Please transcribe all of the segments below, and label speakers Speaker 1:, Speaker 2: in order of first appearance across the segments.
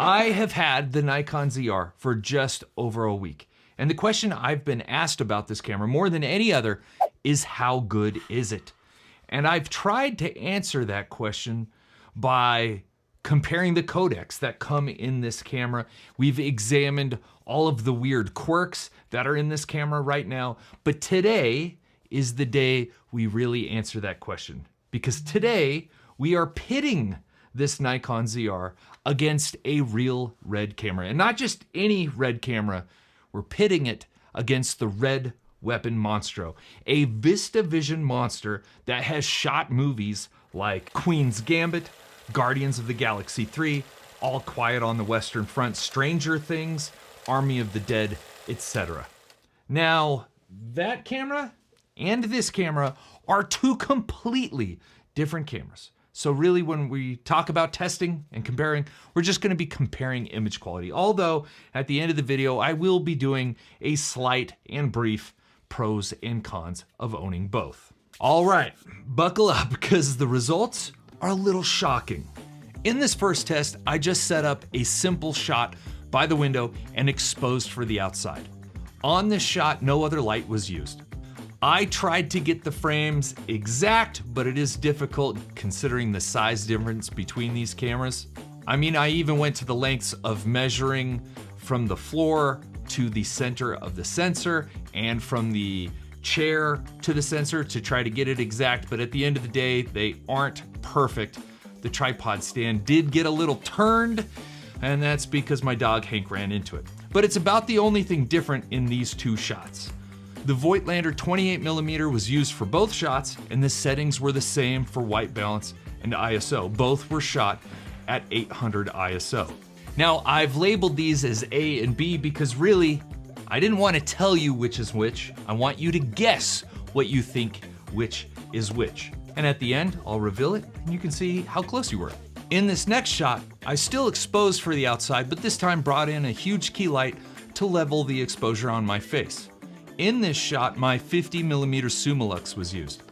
Speaker 1: I have had the Nikon ZR for just over a week. And the question I've been asked about this camera more than any other is how good is it? And I've tried to answer that question by comparing the codecs that come in this camera. We've examined all of the weird quirks that are in this camera right now. But today is the day we really answer that question. Because today we are pitting this Nikon ZR against a real RED camera. And not just any RED camera, we're pitting it against the RED Weapon Monstro, a VistaVision monster that has shot movies like Queen's Gambit, Guardians of the Galaxy 3, All Quiet on the Western Front, Stranger Things, Army of the Dead, etc. Now, that camera and this camera are two completely different cameras. So really, when we talk about testing and comparing, we're just gonna be comparing image quality. Although, at the end of the video, I will be doing a slight and brief pros and cons of owning both. All right, buckle up because the results are a little shocking. In this first test, I just set up a simple shot by the window and exposed for the outside. On this shot, no other light was used. I tried to get the frames exact, but it is difficult considering the size difference between these cameras. I mean, I even went to the lengths of measuring from the floor to the center of the sensor and from the chair to the sensor to try to get it exact, but at the end of the day, they aren't perfect. The tripod stand did get a little turned, and that's because my dog Hank ran into it. But it's about the only thing different in these two shots. The Voigtlander 28mm was used for both shots, and the settings were the same for white balance and ISO. Both were shot at 800 ISO. Now, I've labeled these as A and B because really, I didn't want to tell you which is which. I want you to guess what you think which is which. And at the end, I'll reveal it, and you can see how close you were. In this next shot, I still exposed for the outside, but this time brought in a huge key light to level the exposure on my face. In this shot, my 50mm Summilux was used.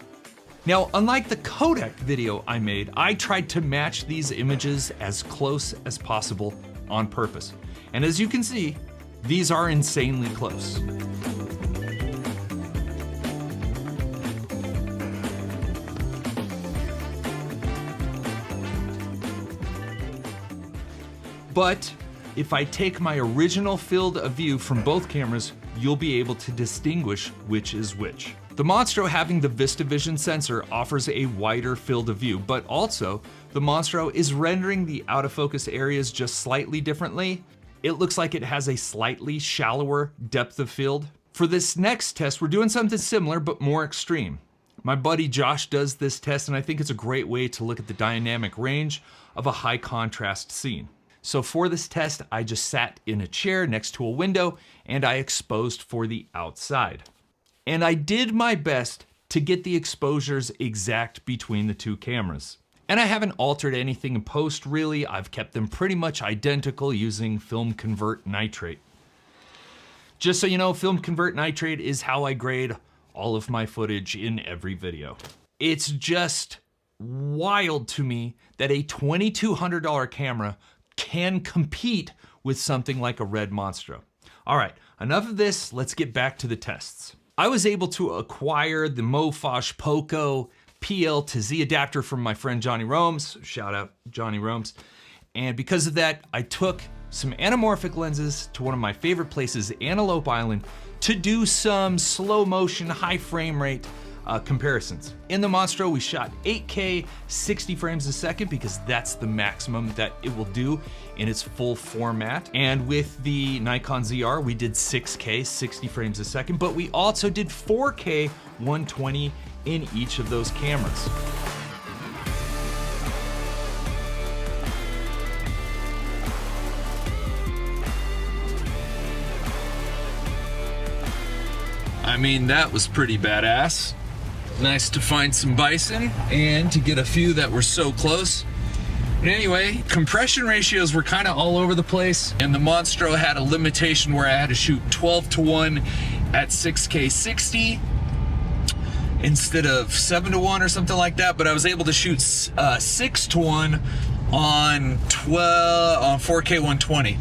Speaker 1: Now, unlike the Kodak video I made, I tried to match these images as close as possible on purpose. And as you can see, these are insanely close. But if I take my original field of view from both cameras, you'll be able to distinguish which is which. The Monstro, having the VistaVision sensor, offers a wider field of view, but also the Monstro is rendering the out of focus areas just slightly differently. It looks like it has a slightly shallower depth of field. For this next test, we're doing something similar but more extreme. My buddy Josh does this test, and I think it's a great way to look at the dynamic range of a high contrast scene. So for this test, I just sat in a chair next to a window and I exposed for the outside. And I did my best to get the exposures exact between the two cameras. And I haven't altered anything in post really. I've kept them pretty much identical using film convert nitrate. Just so you know, film convert nitrate is how I grade all of my footage in every video. It's just wild to me that a $2,200 camera can compete with something like a RED Monstro. All right, enough of this, let's get back to the tests. I was able to acquire the Mofosh Poco PL to Z adapter from my friend Johnny Romes, shout out Johnny Romes. And because of that, I took some anamorphic lenses to one of my favorite places, Antelope Island, to do some slow motion, high frame rate comparisons. In the Monstro, we shot 8K 60 frames a second because that's the maximum that it will do in its full format. And with the Nikon ZR, we did 6K 60 frames a second, but we also did 4K 120 in each of those cameras. I mean, that was pretty badass. Nice to find some bison and to get a few that were so close. But anyway, compression ratios were kind of all over the place, and the Monstro had a limitation where I had to shoot 12:1 at 6K 60 instead of 7:1 or something like that, but I was able to shoot 6:1
Speaker 2: on 4K 120.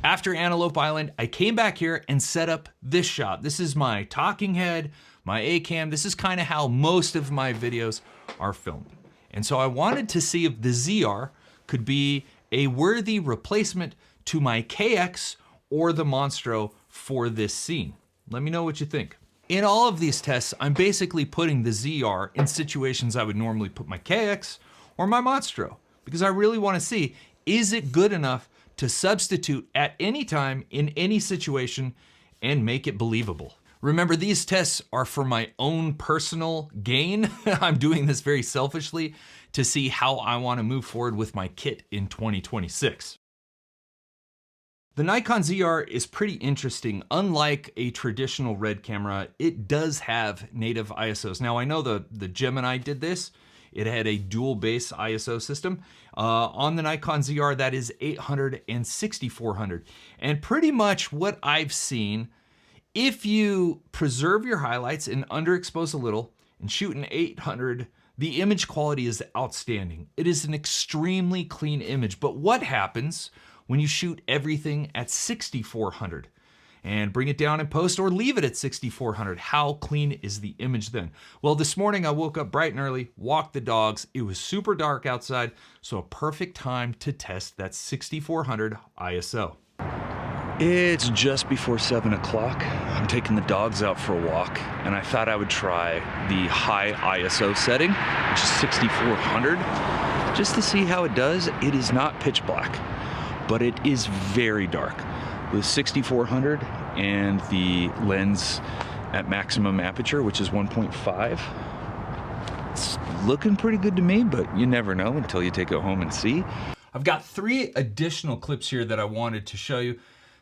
Speaker 1: After Antelope Island, I came back here and set up this shot. This is my talking head, my A-cam. This is kind of how most of my videos are filmed. And so I wanted to see if the ZR could be a worthy replacement to my KX or the Monstro for this scene. Let me know what you think. In all of these tests, I'm basically putting the ZR in situations I would normally put my KX or my Monstro, because I really want to see, is it good enough to substitute at any time in any situation and make it believable. Remember, these tests are for my own personal gain. I'm doing this very selfishly to see how I want to move forward with my kit in 2026. The Nikon ZR is pretty interesting. Unlike a traditional RED camera, it does have native ISOs. Now I know the Gemini did this. It had a dual base ISO system. On the Nikon ZR, that is 800 and 6400. And pretty much what I've seen, if you preserve your highlights and underexpose a little and shoot an 800, the image quality is outstanding. It is an extremely clean image. But what happens when you shoot everything at 6400? And bring it down in post or leave it at 6400. How clean is the image then? Well, this morning I woke up bright and early, walked the dogs. It was super dark outside, so a perfect time to test that 6400 ISO.
Speaker 2: It's just before 7 o'clock. I'm taking the dogs out for a walk, and I thought I would try the high ISO setting, which is 6400, just to see how it does. It is not pitch black, but it is very dark. With 6400 and the lens at maximum aperture, which is 1.5, it's looking pretty good to me, but you never know until you take it home and see.
Speaker 1: I've got 3 additional clips here that I wanted to show you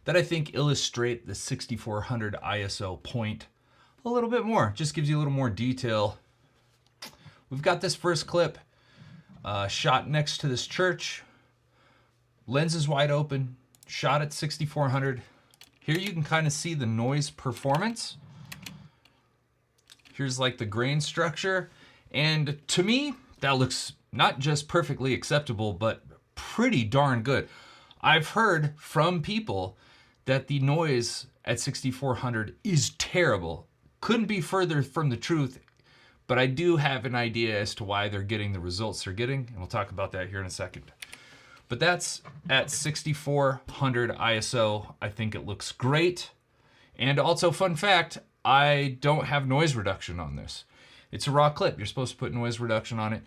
Speaker 1: that I think illustrate the 6400 ISO point a little bit more. Just gives you a little more detail. We've got this first clip shot next to this church. Lens is wide open. Shot at 6400. Here you can kind of see the noise performance. Here's like the grain structure. And to me, that looks not just perfectly acceptable, but pretty darn good. I've heard from people that the noise at 6400 is terrible. Couldn't be further from the truth, but I do have an idea as to why they're getting the results they're getting, and we'll talk about that here in a second. But that's at 6400 ISO. I think it looks great. And also, fun fact, I don't have noise reduction on this. It's a raw clip. You're supposed to put noise reduction on it.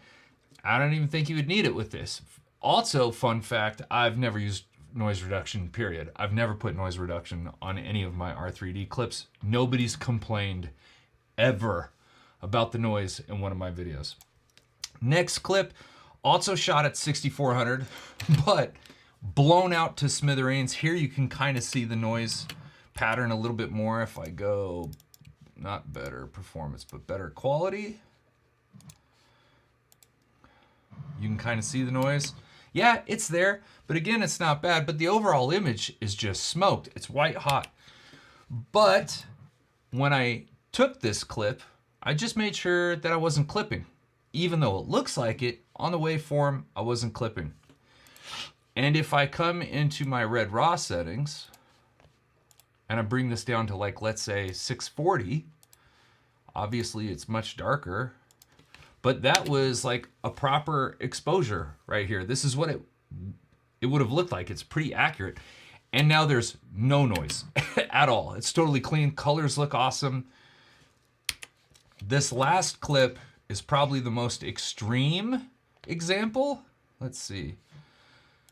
Speaker 1: I don't even think you would need it with this. Also, fun fact, I've never used noise reduction, period. I've never put noise reduction on any of my R3D clips. Nobody's complained ever about the noise in one of my videos. Next clip, also shot at 6400, but blown out to smithereens. Here you can kind of see the noise pattern a little bit more if I go, not better performance, but better quality. You can kind of see the noise. Yeah, it's there, but again, it's not bad, but the overall image is just smoked. It's white hot. But when I took this clip, I just made sure that I wasn't clipping. Even though it looks like it, on the waveform, I wasn't clipping. And if I come into my red raw settings, and I bring this down to like, let's say 640, obviously it's much darker, but that was like a proper exposure right here. This is what it would have looked like. It's pretty accurate. And now there's no noise at all. It's totally clean. Colors look awesome. This last clip is probably the most extreme example. Let's see.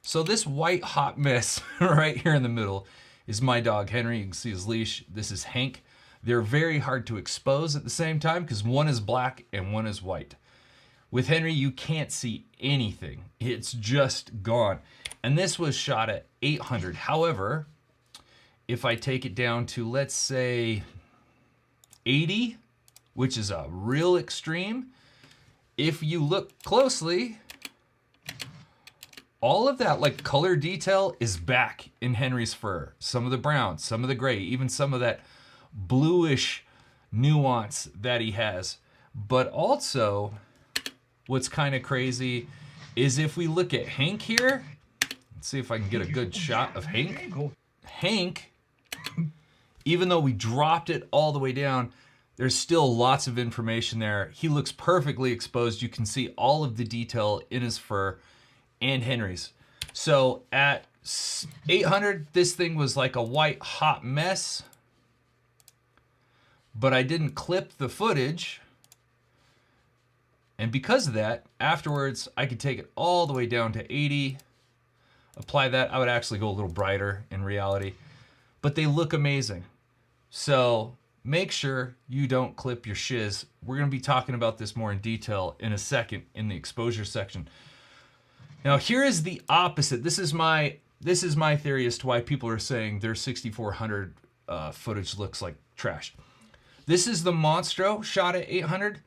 Speaker 1: So this white hot mess right here in the middle is my dog Henry. You can see his leash. This is Hank. They're very hard to expose at the same time because one is black and one is white. With Henry, you can't see anything. It's just gone. And this was shot at 800. However, if I take it down to, let's say, 80, which is a real extreme, if you look closely, all of that like color detail is back in Henry's fur. Some of the brown, some of the gray, even some of that bluish nuance that he has. But also, what's kind of crazy is if we look at Hank here, let's see if I can get a good shot of Hank. Hank, even though we dropped it all the way down, there's still lots of information there. He looks perfectly exposed. You can see all of the detail in his fur and Henry's. So at 800, this thing was like a white hot mess, but I didn't clip the footage. And because of that, afterwards, I could take it all the way down to 80, apply that. I would actually go a little brighter in reality, but they look amazing. So make sure you don't clip your shiz. We're gonna be talking about this more in detail in a second in the exposure section. Now here is the opposite. This is my theory as to why people are saying their 6400 footage looks like trash. This is the Monstro shot at 800.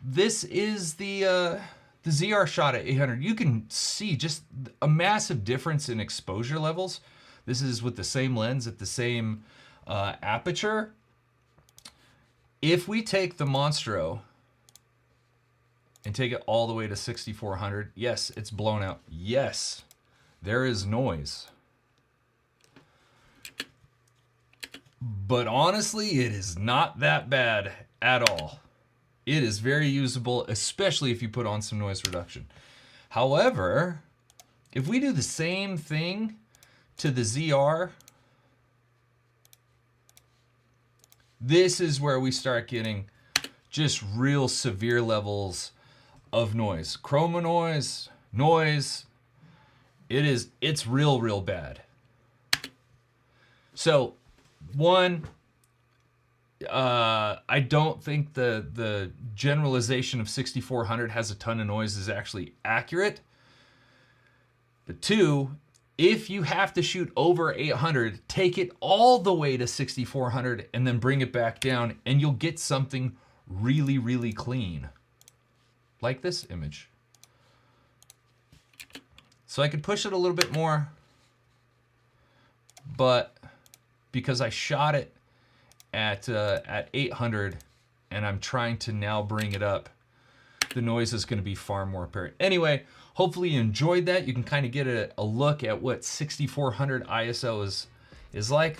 Speaker 1: This is the ZR shot at 800. You can see just a massive difference in exposure levels. This is with the same lens at the same aperture. If we take the Monstro and take it all the way to 6400, yes, it's blown out. Yes, there is noise. But honestly, it is not that bad at all. It is very usable, especially if you put on some noise reduction. However, if we do the same thing to the ZR, this is where we start getting just real severe levels of noise. Chroma noise, it's real bad. So one, I don't think the generalization of 6400 has a ton of noise is actually accurate. But two, if you have to shoot over 800, take it all the way to 6400 and then bring it back down, and you'll get something really clean. Like this image. So I could push it a little bit more, but because I shot it at 800 and I'm trying to now bring it up, the noise is going to be far more apparent. Anyway, hopefully you enjoyed that. You can kind of get a look at what 6400 ISO is like.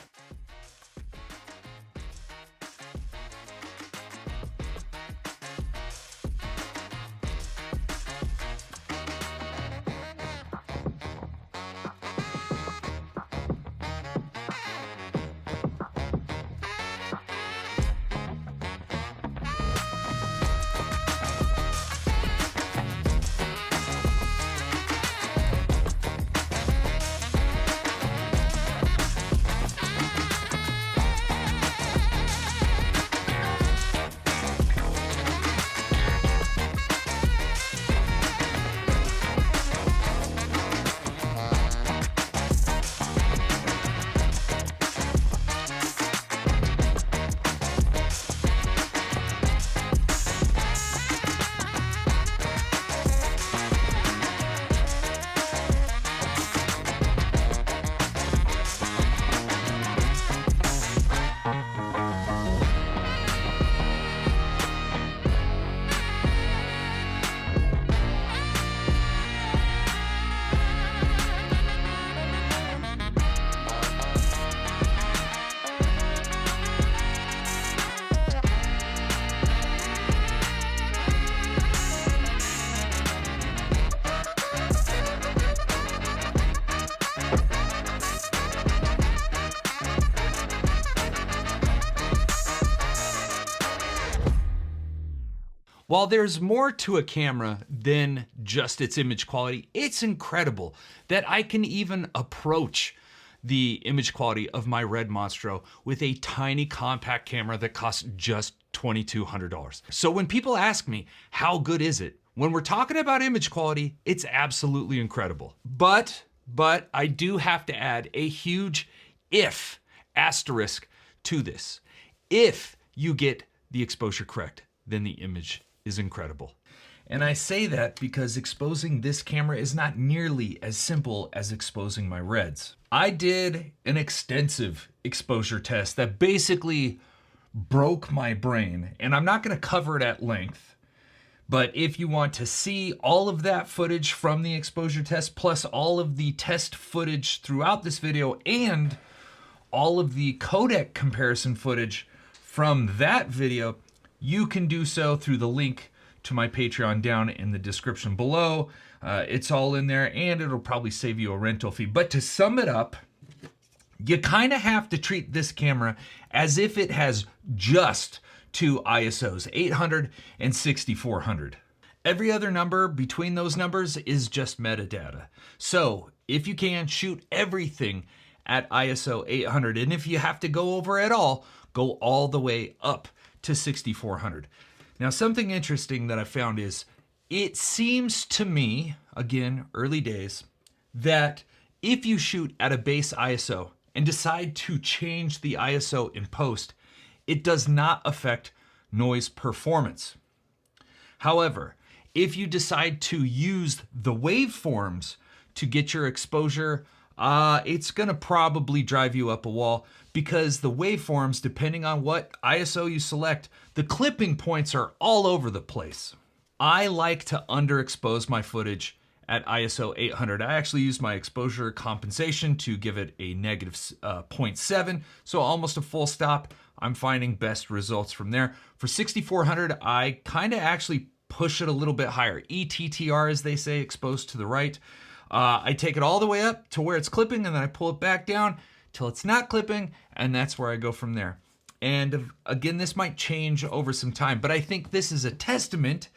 Speaker 1: While there's more to a camera than just its image quality, it's incredible that I can even approach the image quality of my Red Monstro with a tiny compact camera that costs just $2,200. So when people ask me, how good is it? When we're talking about image quality, it's absolutely incredible. But I do have to add a huge if asterisk to this. If you get the exposure correct, then the image is incredible. And I say that because exposing this camera is not nearly as simple as exposing my Reds. I did an extensive exposure test that basically broke my brain, and I'm not gonna cover it at length But if you want to see all of that footage from the exposure test, plus all of the test footage throughout this video and all of the codec comparison footage from that video, you can do so through the link to my Patreon down in the description below. It's all in there, and it'll probably save you a rental fee. But to sum it up, you kind of have to treat this camera as if it has just two ISOs, 800 and 6400. Every other number between those numbers is just metadata. So if you can, shoot everything at ISO 800. And if you have to go over at all, go all the way up to 6400. Now, something interesting that I found is it seems to me, again, early days, that if you shoot at a base ISO and decide to change the ISO in post, it does not affect noise performance. However, if you decide to use the waveforms to get your exposure, it's gonna probably drive you up a wall, because the waveforms, depending on what ISO you select, the clipping points are all over the place. I like to underexpose my footage at ISO 800. I actually use my exposure compensation to give it a negative 0.7, so almost a full stop. I'm finding best results from there. For 6400, I kind of actually push it a little bit higher. ETTR, as they say, exposed to the right. I take it all the way up to where it's clipping, and then I pull it back down till it's not clipping, and that's where I go from there. And again, this might change over some time, but I think this is a testament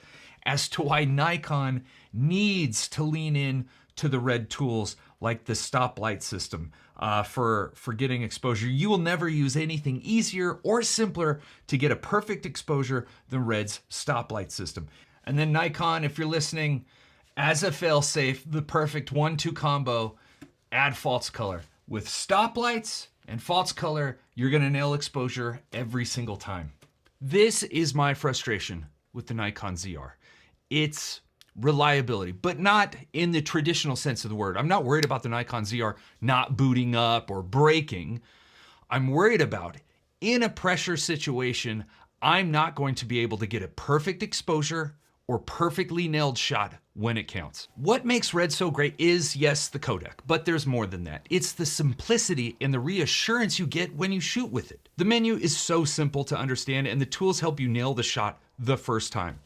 Speaker 1: as to why Nikon needs to lean in to the red tools like the stoplight system for getting exposure. You will never use anything easier or simpler to get a perfect exposure than Red's stoplight system. And then Nikon, if you're listening, as a fail-safe, the perfect 1-2 combo, add false color. With stoplights and false color, you're gonna nail exposure every single time. This is my frustration with the Nikon ZR. It's reliability, but not in the traditional sense of the word. I'm not worried about the Nikon ZR not booting up or breaking. I'm worried about, in a pressure situation, I'm not going to be able to get a perfect exposure or perfectly nailed shot when it counts. What makes Red so great is, yes, the codec, but there's more than that. It's the simplicity and the reassurance you get when you shoot with it. The menu is so simple to understand, and the tools help you nail the shot the first time.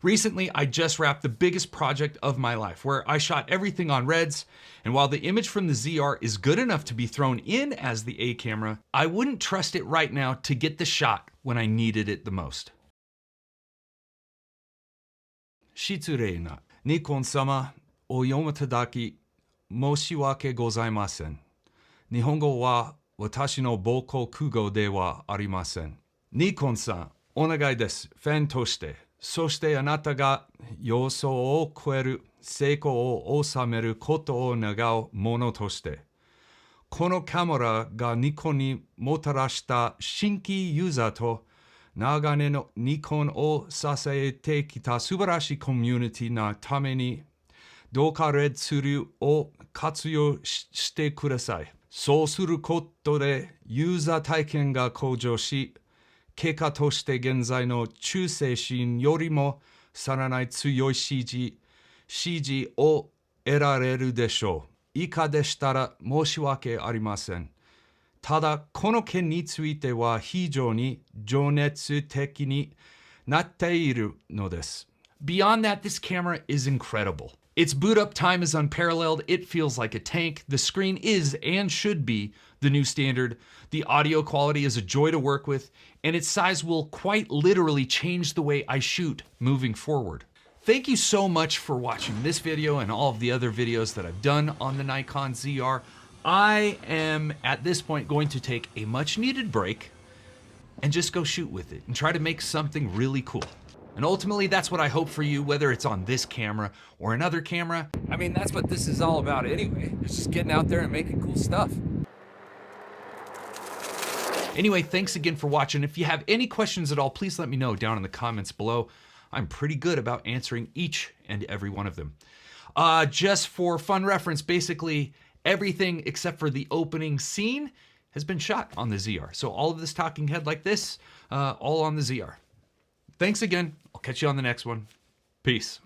Speaker 1: Recently, I just wrapped the biggest project of my life, where I shot everything on Reds, and while the image from the ZR is good enough to be thrown in as the A camera, I wouldn't trust it right now to get the shot when I needed it the most. 失礼なニコン様を読むただき申し訳ございません。日本語は私の母国語ではありません。ニコンさん、お願いです。ファンとして、そしてあなたが予想を超える成功を収めることを願うものとして、このカメラがニコンにもたらした新規ユーザーと長年のニコンを支えてきた素晴らしいコミュニティのために、どうかレッドツールを活用してください。そうすることでユーザー体験が向上し、結果として現在の忠誠心よりもさらに強い支持を得られるでしょう。以下でしたら申し訳ありません。ただ、この件については非常に情熱的になっているのです。Beyond that, this camera is incredible. Its boot up time is unparalleled. It feels like a tank. The screen is and should be the new standard. The audio quality is a joy to work with, and its size will quite literally change the way I shoot moving forward. Thank you so much for watching this video and all of the other videos that I've done on the Nikon ZR. I am, at this point, going to take a much needed break and just go shoot with it and try to make something really cool. And ultimately, that's what I hope for you, whether it's on this camera or another camera. I mean, that's what this is all about anyway. It's just getting out there and making cool stuff. Anyway, thanks again for watching. If you have any questions at all, please let me know down in the comments below. I'm pretty good about answering each and every one of them. Just for fun reference, basically, everything except for the opening scene has been shot on the ZR. So all of this talking head like this, all on the ZR. Thanks again. I'll catch you on the next one. Peace.